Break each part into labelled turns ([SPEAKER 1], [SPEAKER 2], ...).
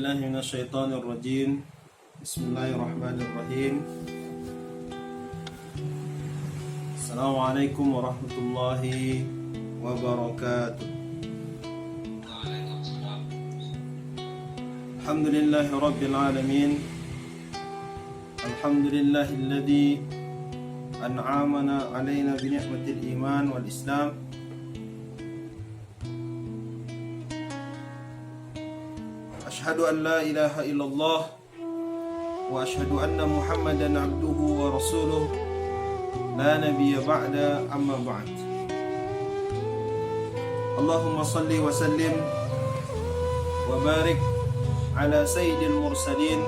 [SPEAKER 1] بالله من الشيطان الرجيم. بسم الله الرحمن الرحيم. السلام عليكم ورحمة الله وبركاته. الحمد لله رب العالمين. الحمد لله الذي أنعمنا علينا بنعمة الإيمان والإسلام. أشهد أن لا إله إلا الله وأشهد أن محمدا عبده ورسوله لا نبي بعد أما بعد. اللهم صل وسلم وبارك على سيد المرسلين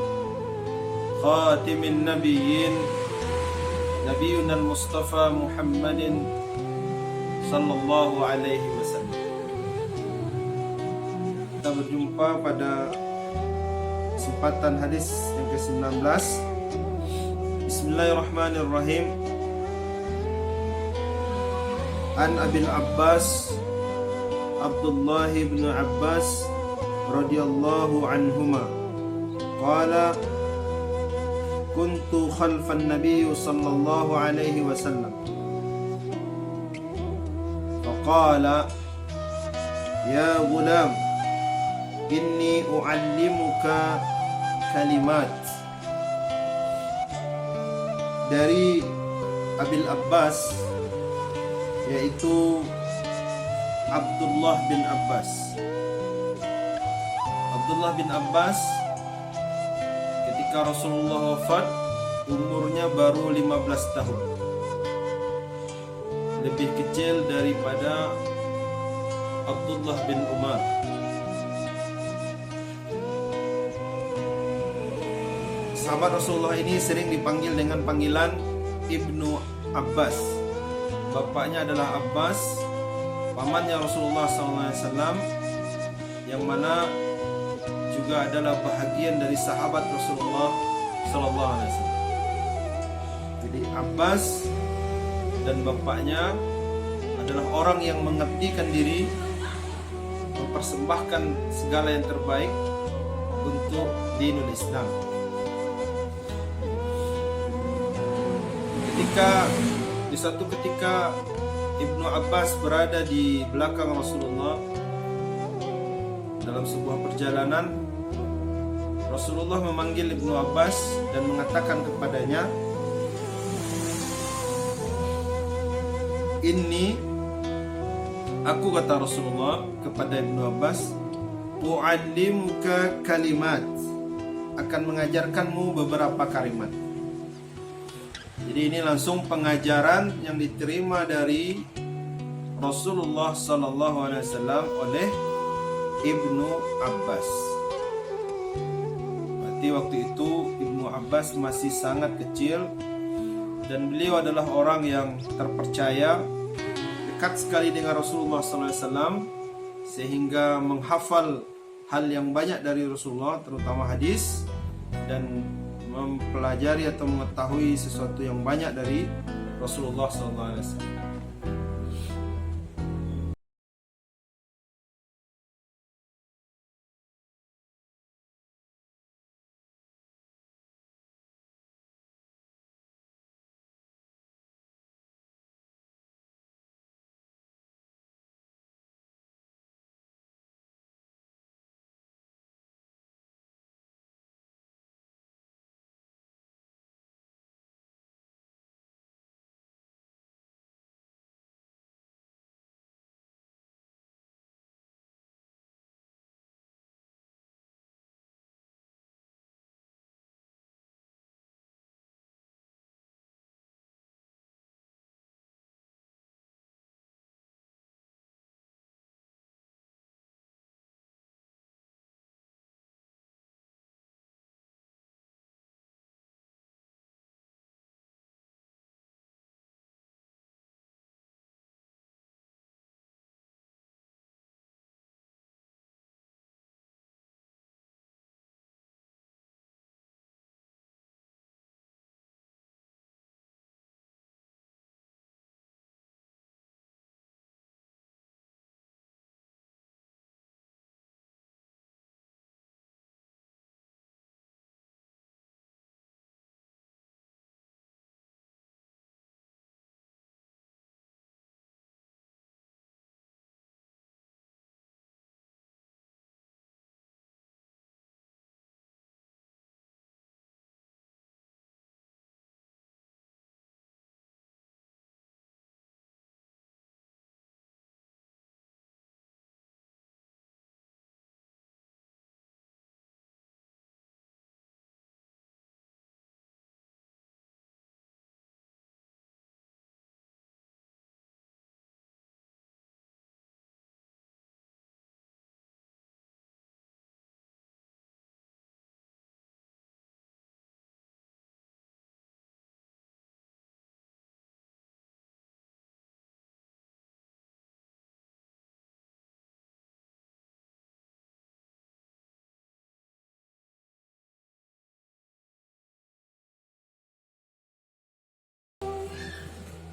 [SPEAKER 1] خاتم النبيين نبينا المصطفى محمد صلى الله عليه وسلم. Kita berjumpa pada kesempatan hadis yang ke-19. Bismillahirrahmanirrahim. An Abil Abbas Abdullah bin Abbas radhiyallahu anhuma qala kuntu khalfan nabiy sallallahu alaihi wasallam faqala ya ghulam inni u'allimuka kalimat. Dari Abil Abbas, yaitu Abdullah bin Abbas. Abdullah bin Abbas ketika Rasulullah wafat umurnya baru 15 tahun. Lebih kecil daripada Abdullah bin Umar. Sahabat Rasulullah ini sering dipanggil dengan panggilan Ibnu Abbas. Bapaknya adalah Abbas, pamannya Rasulullah SAW, yang mana juga adalah bahagian dari sahabat Rasulullah SAW. Jadi Abbas dan bapaknya adalah orang yang mengabdikan diri, mempersembahkan segala yang terbaik untuk dinul Islam. Di suatu ketika Ibnu Abbas berada di belakang Rasulullah dalam sebuah perjalanan, Rasulullah memanggil Ibnu Abbas dan mengatakan kepadanya, "Inni," aku kata Rasulullah kepada Ibnu Abbas, "u'allimuka kalimat," akan mengajarkanmu beberapa kalimat. Jadi ini langsung pengajaran yang diterima dari Rasulullah SAW oleh Ibnu Abbas. Berarti waktu itu Ibnu Abbas masih sangat kecil dan beliau adalah orang yang terpercaya, dekat sekali dengan Rasulullah SAW, sehingga menghafal hal yang banyak dari Rasulullah, terutama hadis, dan mempelajari atau mengetahui sesuatu yang banyak dari Rasulullah SAW.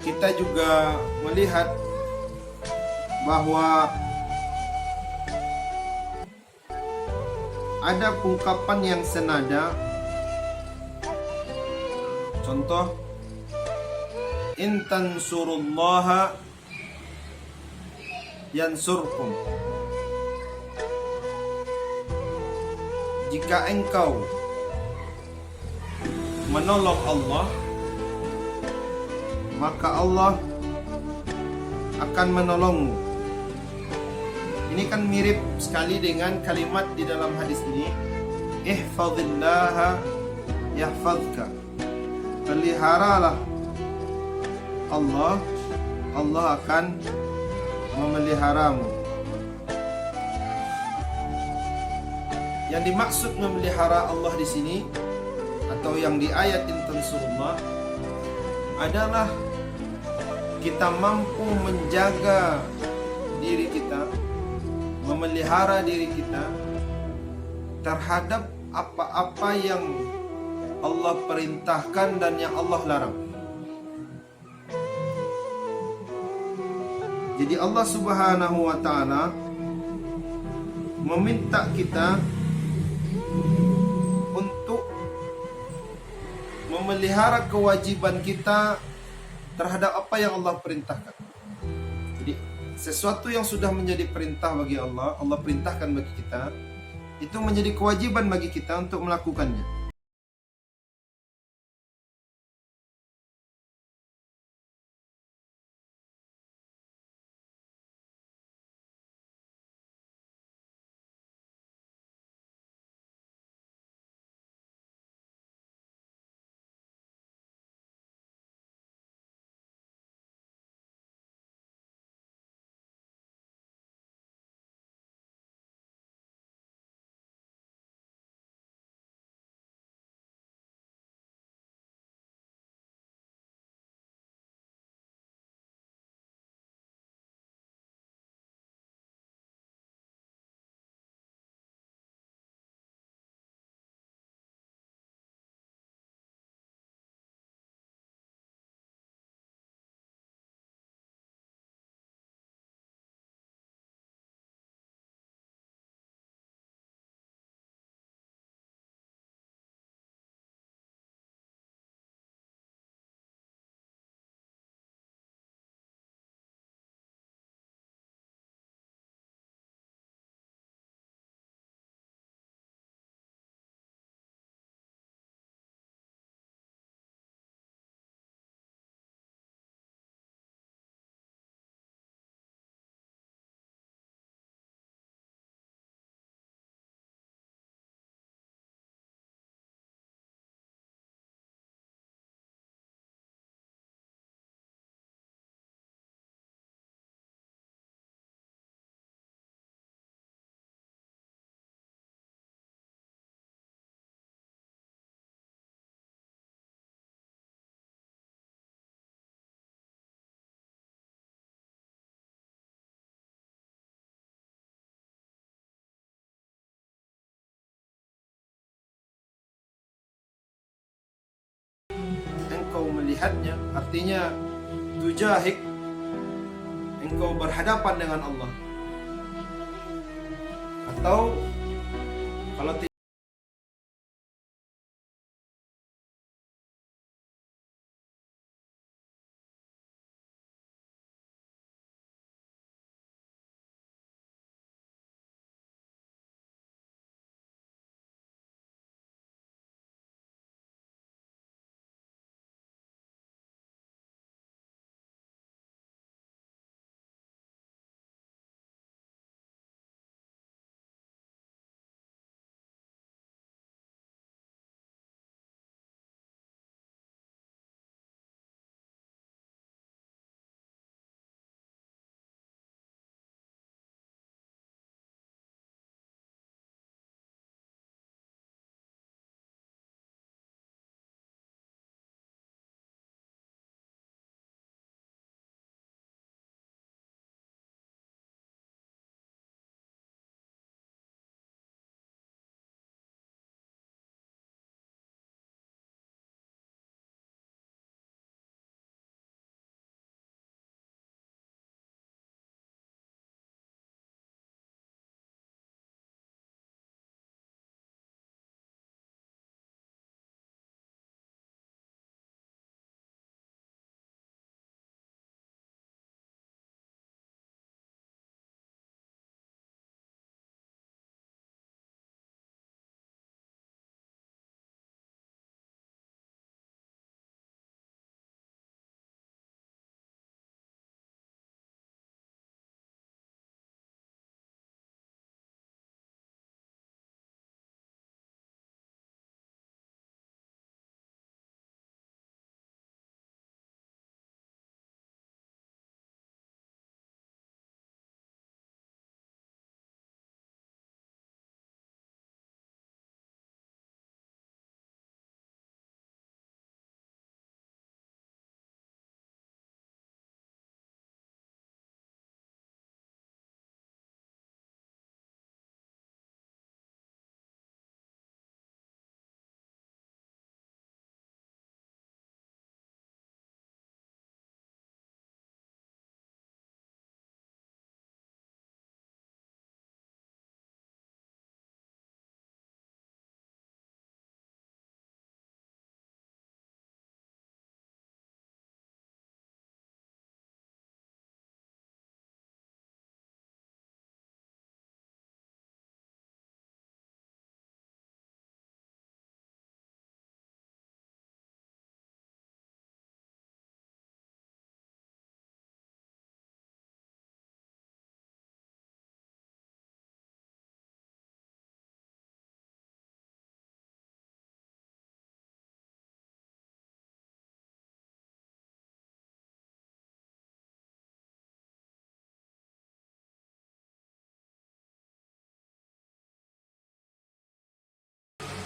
[SPEAKER 1] kita juga melihat bahwa ada ungkapan yang senada. Contoh, in tansurullaha yansurkum. Jika engkau menolong Allah, maka Allah akan menolongmu. Ini kan mirip sekali dengan kalimat di dalam hadis ini, ihfazillaha yahfazka. Peliharalah Allah, Allah akan memeliharamu. Yang dimaksud memelihara Allah di sini atau yang di ayat intansurullah adalah kita mampu menjaga diri kita, memelihara diri kita terhadap apa-apa yang Allah perintahkan dan yang Allah larang. Jadi Allah Subhanahu wa taala meminta kita untuk memelihara kewajiban kita terhadap apa yang Allah perintahkan. Jadi sesuatu yang sudah menjadi perintah bagi Allah, Allah perintahkan bagi kita, itu menjadi kewajiban bagi kita untuk melakukannya. Engkau melihatnya, artinya tujahik, engkau berhadapan dengan Allah. Atau kalau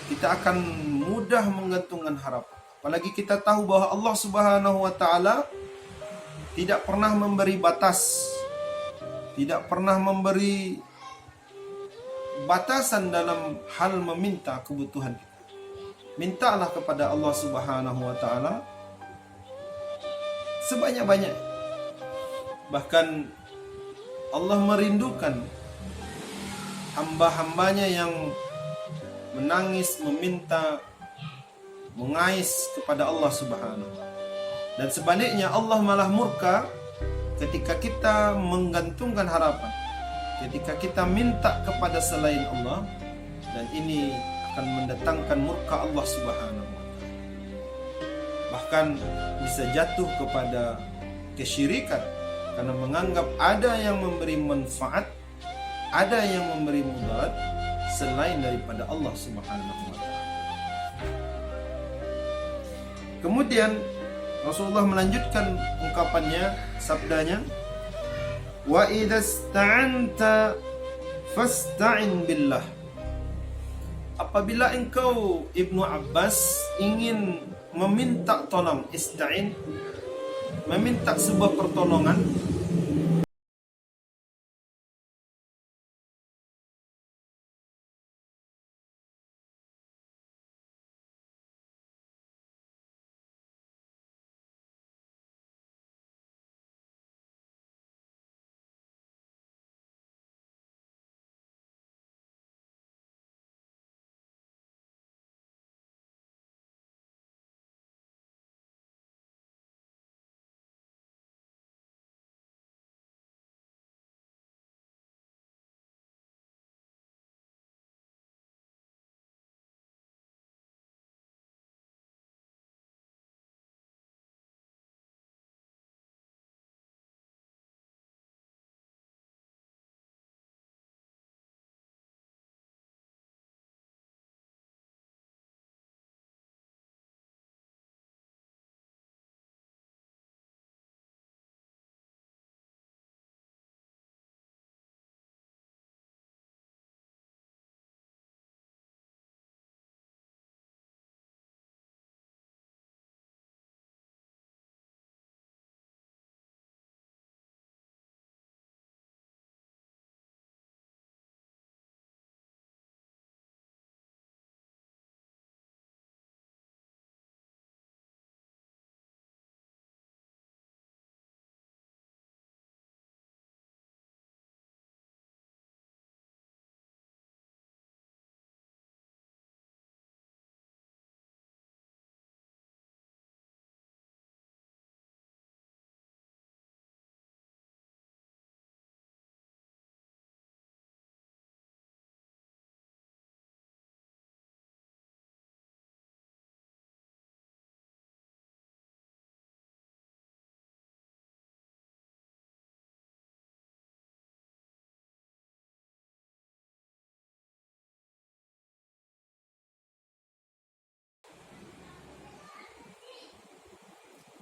[SPEAKER 1] kita akan mudah menggantungkan harapan. Apalagi kita tahu bahwa Allah Subhanahu wa taala tidak pernah memberi batas, tidak pernah memberi batasan dalam hal meminta kebutuhan kita. Mintalah kepada Allah Subhanahu wa taala sebanyak-banyak. Bahkan Allah merindukan hamba-hambanya yang menangis, meminta, mengais kepada Allah Subhanahu. Dan sebaliknya Allah malah murka ketika kita menggantungkan harapan, ketika kita minta kepada selain Allah, dan ini akan mendatangkan murka Allah Subhanahu wa taala. Bahkan bisa jatuh kepada kesyirikan karena menganggap ada yang memberi manfaat, ada yang memberi mudarat selain daripada Allah Subhanahu wa taala. Kemudian Rasulullah melanjutkan ungkapannya, sabdanya, "Wa idza sta'anta fasta'in billah." Apabila engkau Ibnu Abbas ingin meminta tolong, ista'in, meminta sebuah pertolongan,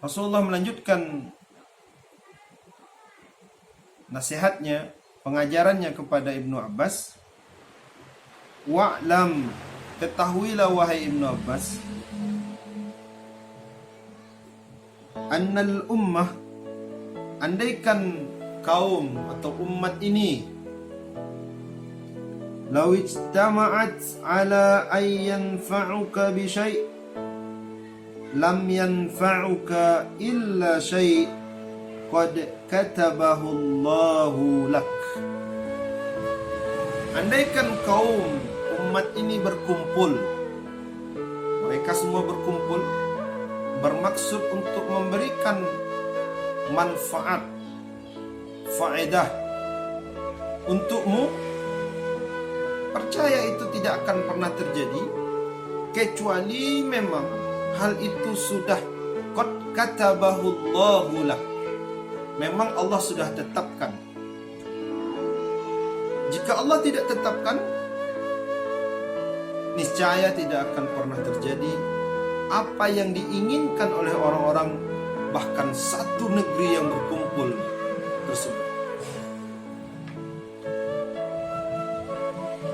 [SPEAKER 1] Rasulullah melanjutkan nasihatnya, pengajarannya kepada Ibnu Abbas. Wa'lam, ketahuilah wahai Ibnu Abbas, annal ummah, andaikan kaum atau umat ini, law ijtama'at ala an yanfa'uka bi syai' lam yanfa'uka illa syai' qad katabahu Allahu lak. Andaikan kaum umat ini berkumpul, mereka semua berkumpul bermaksud untuk memberikan manfaat, faedah untukmu, percaya itu tidak akan pernah terjadi kecuali memang hal itu sudah qad katabahu Allahu lak, memang Allah sudah tetapkan. Jika Allah tidak tetapkan, niscaya tidak akan pernah terjadi apa yang diinginkan oleh orang-orang, bahkan satu negeri yang berkumpul tersebut.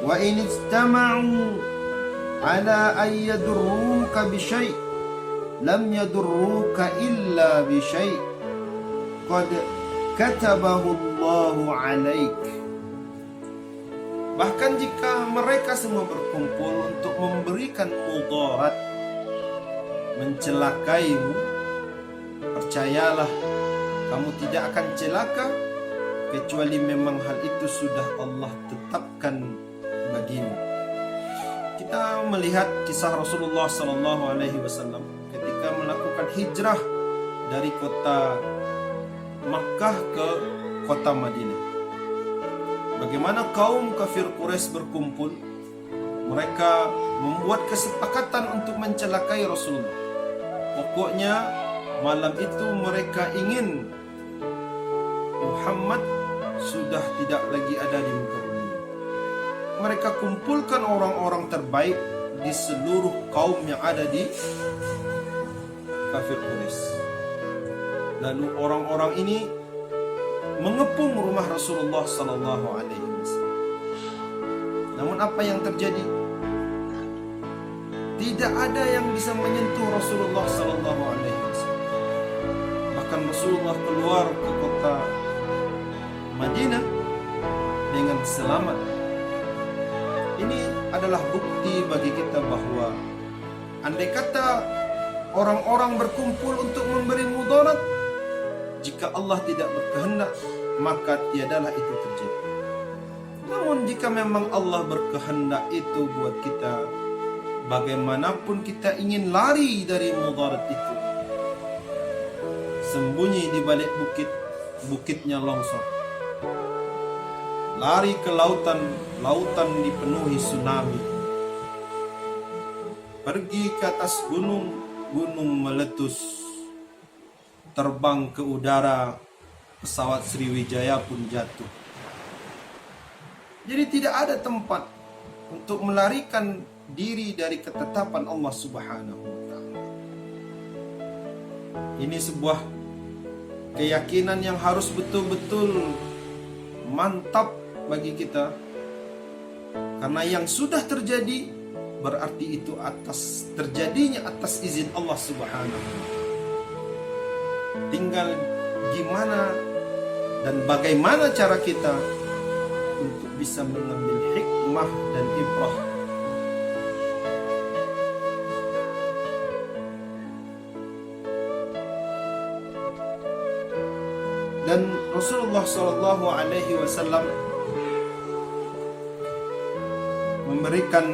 [SPEAKER 1] Wa in istama'u ala an yadurruka bi syai' lam yadurruka illa bi syai' qad katabahu Allahu 'alaik. Bahkan jika mereka semua berkumpul untuk memberikan mudarat, mencelakaimu, percayalah, kamu tidak akan celaka kecuali memang hal itu sudah Allah tetapkan bagimu. Kita melihat kisah Rasulullah SAW ketika melakukan hijrah dari kota Makkah ke kota Madinah. Bagaimana kaum kafir Quraisy berkumpul, mereka membuat kesepakatan untuk mencelakai Rasulullah. Pokoknya malam itu mereka ingin Muhammad sudah tidak lagi ada di muka bumi. Mereka kumpulkan orang-orang terbaik di seluruh kaum yang ada di kafir Quraisy. Lalu orang-orang ini mengepung rumah Rasulullah sallallahu alaihi wasallam. Namun apa yang terjadi? Tidak ada yang bisa menyentuh Rasulullah sallallahu alaihi wasallam. Bahkan Rasulullah keluar ke kota Madinah dengan selamat. Ini adalah bukti bagi kita bahwa andai kata orang-orang berkumpul untuk memberi mudarat, jika Allah tidak berkehendak, maka tiadalah itu terjadi. Namun jika memang Allah berkehendak itu buat kita, bagaimanapun kita ingin lari dari mudarat itu, sembunyi di balik bukit, bukitnya longsor. Lari ke lautan, lautan dipenuhi tsunami. Pergi ke atas gunung, gunung meletus. Terbang ke udara, pesawat Sriwijaya pun jatuh. Jadi tidak ada tempat untuk melarikan diri dari ketetapan Allah Subhanahu wa Ta'ala. Ini sebuah keyakinan yang harus betul-betul mantap bagi kita, karena yang sudah terjadi berarti itu terjadinya atas izin Allah Subhanahu wa Ta'ala. Tinggal gimana dan bagaimana cara kita untuk bisa mengambil hikmah dan ibrah. Dan Rasulullah SAW memberikan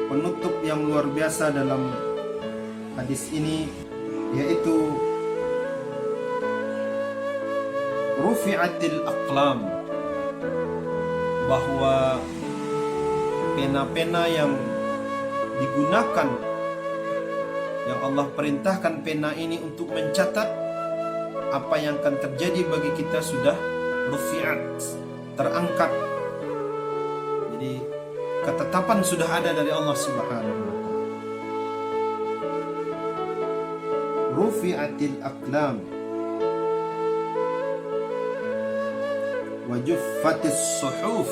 [SPEAKER 1] penutup yang luar biasa dalam hadis ini, yaitu rufi'atil aqlam, bahwa pena-pena yang digunakan, yang Allah perintahkan pena ini untuk mencatat apa yang akan terjadi bagi kita, sudah rufi'at, terangkat. Jadi ketetapan sudah ada dari Allah Subhanahu wa Ta'ala. Rufi'atil aqlam wa juffatis suhuf.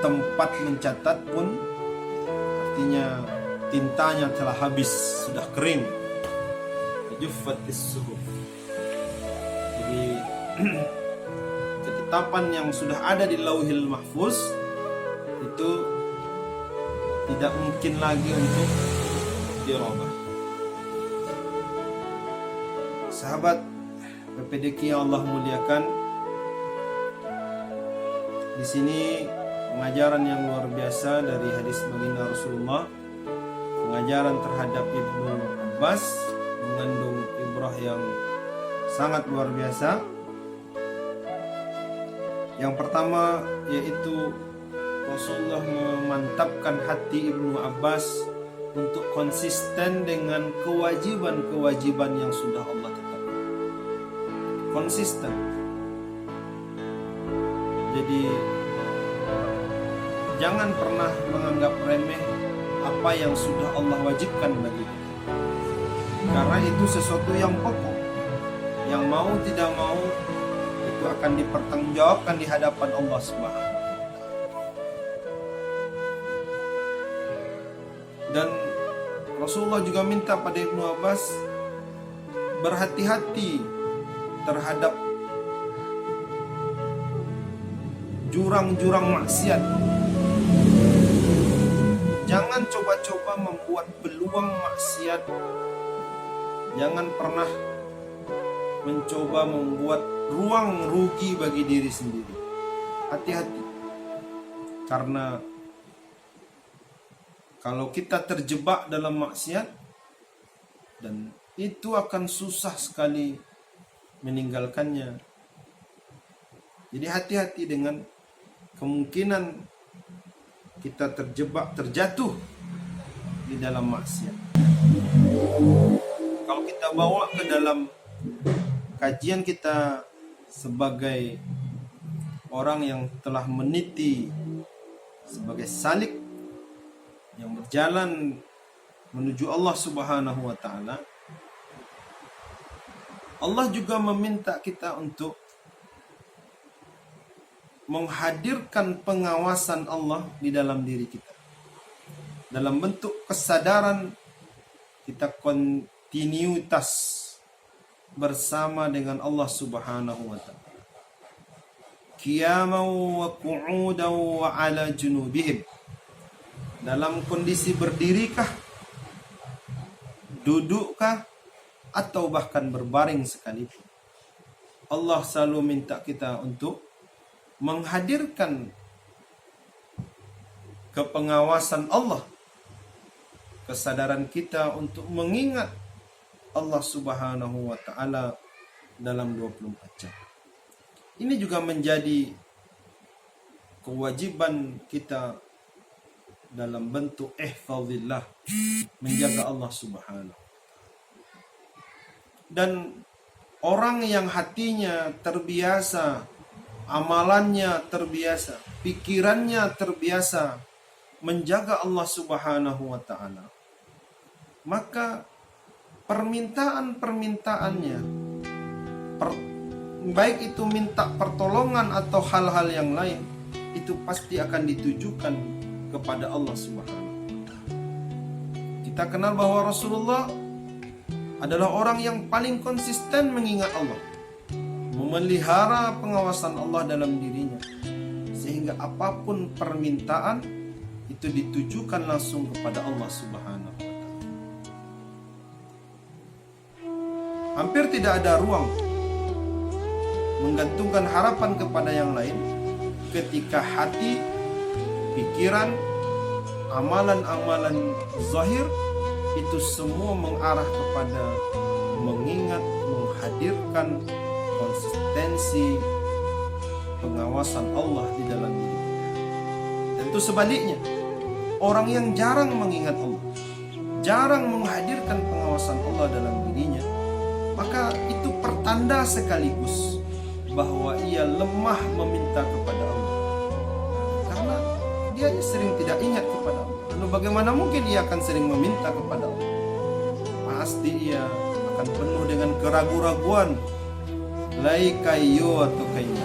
[SPEAKER 1] Tempat mencatat pun artinya tintanya telah habis, sudah kering. Juffatis suhuf. Jadi ketetapan yang sudah ada di Lauhil Mahfuz itu tidak mungkin lagi untuk dirubah. Sahabat PPDQ yang Allah muliakan, di sini pengajaran yang luar biasa dari hadis baginda Rasulullah, pengajaran terhadap Ibnu Abbas mengandung ibrah yang sangat luar biasa. Yang pertama yaitu Rasulullah memantapkan hati Ibnu Abbas untuk konsisten dengan kewajiban-kewajiban yang sudah Allah tetapkan. Konsisten. Jadi jangan pernah menganggap remeh apa yang sudah Allah wajibkan bagi kita, karena itu sesuatu yang pokok, yang mau tidak mau itu akan dipertanggungjawabkan di hadapan Allah Subhanahu wa Ta'ala. Dan Rasulullah juga minta pada Ibnu Abbas berhati-hati terhadap jurang-jurang maksiat. Jangan coba-coba membuat peluang maksiat. Jangan pernah mencoba membuat ruang rugi bagi diri sendiri. Hati-hati. Karena kalau kita terjebak dalam maksiat, dan itu akan susah sekali meninggalkannya. Jadi hati-hati dengan kemungkinan kita terjatuh di dalam maksiat. Kalau kita bawa ke dalam kajian kita sebagai orang yang telah meniti sebagai salik yang berjalan menuju Allah Subhanahu wa taala, Allah juga meminta kita untuk menghadirkan pengawasan Allah di dalam diri kita. Dalam bentuk kesadaran kita kontinuitas bersama dengan Allah Subhanahu wa taala. Qiyaman wa qu'udan wa ala junubihim. Dalam kondisi berdirikah, dudukkah, atau bahkan berbaring sekalipun, Allah selalu minta kita untuk menghadirkan kepengawasan Allah, kesadaran kita untuk mengingat Allah Subhanahu wa taala dalam 24 jam. Ini juga menjadi kewajiban kita dalam bentuk ihfazillah, menjaga Allah Subhanahu. Dan orang yang hatinya terbiasa, amalannya terbiasa, pikirannya terbiasa menjaga Allah Subhanahu wa taala, maka permintaan-permintaannya, baik itu minta pertolongan atau hal-hal yang lain, itu pasti akan ditujukan kepada Allah Subhanahu wa taala. Kita kenal bahwa Rasulullah adalah orang yang paling konsisten mengingat Allah, memelihara pengawasan Allah dalam dirinya, sehingga apapun permintaan itu ditujukan langsung kepada Allah Subhanahu wa taala. Hampir tidak ada ruang menggantungkan harapan kepada yang lain ketika hati, pikiran, amalan-amalan zahir itu semua mengarah kepada mengingat, menghadirkan konsistensi pengawasan Allah di dalam diri. Tentu sebaliknya, orang yang jarang mengingat Allah, jarang menghadirkan pengawasan Allah dalam dirinya, maka itu pertanda sekaligus bahwa ia lemah meminta kepada Allah, karena dia sering tidak ingat kepada Allah. Lalu bagaimana mungkin ia akan sering meminta kepada Allah? Pasti ia akan penuh dengan keraguan-raguan. Lai kayu atau kaina,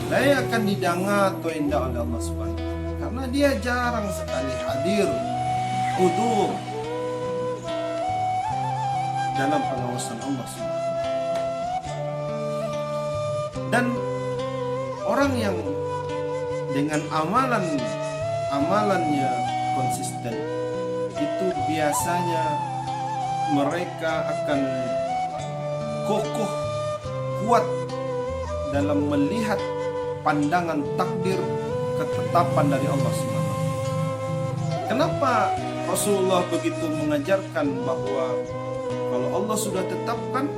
[SPEAKER 1] lai akan didanga atau indah oleh Allah Subhanahu, karena dia jarang sekali hadir hudur dalam pengawasan Allah Subhanahu. Dan orang yang dengan amalannya konsisten, itu biasanya mereka akan kokoh, kuat dalam melihat pandangan takdir, ketetapan dari Allah Subhanahu. Kenapa Rasulullah begitu mengajarkan bahwa kalau Allah sudah tetapkan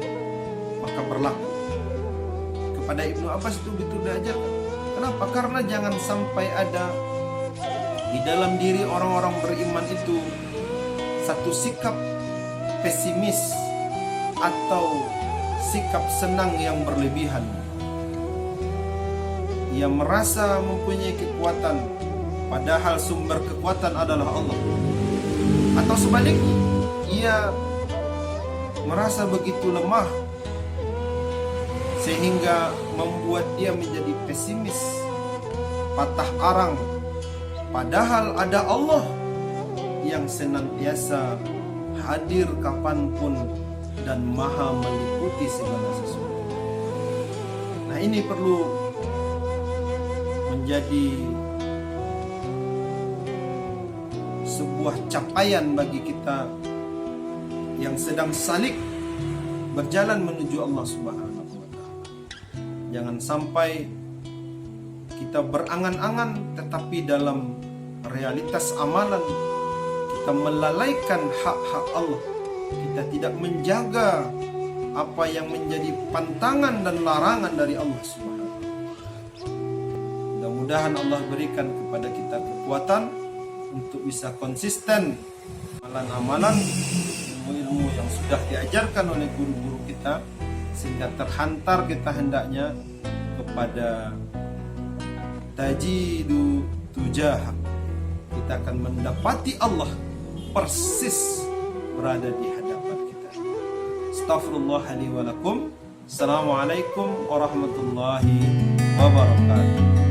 [SPEAKER 1] maka berlaku? Kepada Ibnu Abbas itu begitu diajarkan. Kenapa? Karena jangan sampai ada di dalam diri orang-orang beriman itu satu sikap pesimis atau sikap senang yang berlebihan. Ia merasa mempunyai kekuatan, padahal sumber kekuatan adalah Allah. Atau sebaliknya, ia merasa begitu lemah sehingga membuat dia menjadi pesimis, patah arang. Padahal ada Allah yang senantiasa hadir kapanpun dan maha meliputi segala sesuatu. Nah, ini perlu menjadi sebuah capaian bagi kita yang sedang salik berjalan menuju Allah Subhanahu wa Ta'ala. Jangan sampai kita berangan-angan tetapi dalam realitas amalan kita melalaikan hak-hak Allah. Kita tidak menjaga apa yang menjadi pantangan dan larangan dari Allah Subhanahu wa Ta'ala. Mudah-mudahan Allah berikan kepada kita kekuatan untuk bisa konsisten amalan-amalan, ilmu-ilmu yang sudah diajarkan oleh guru-guru kita, sehingga terhantar kita hendaknya kepada tajidu tujah. Kita akan mendapati Allah persis berada di hadapan kita. Astaghfirullah li wa lakum. Assalamualaikum warahmatullahi wabarakatuh.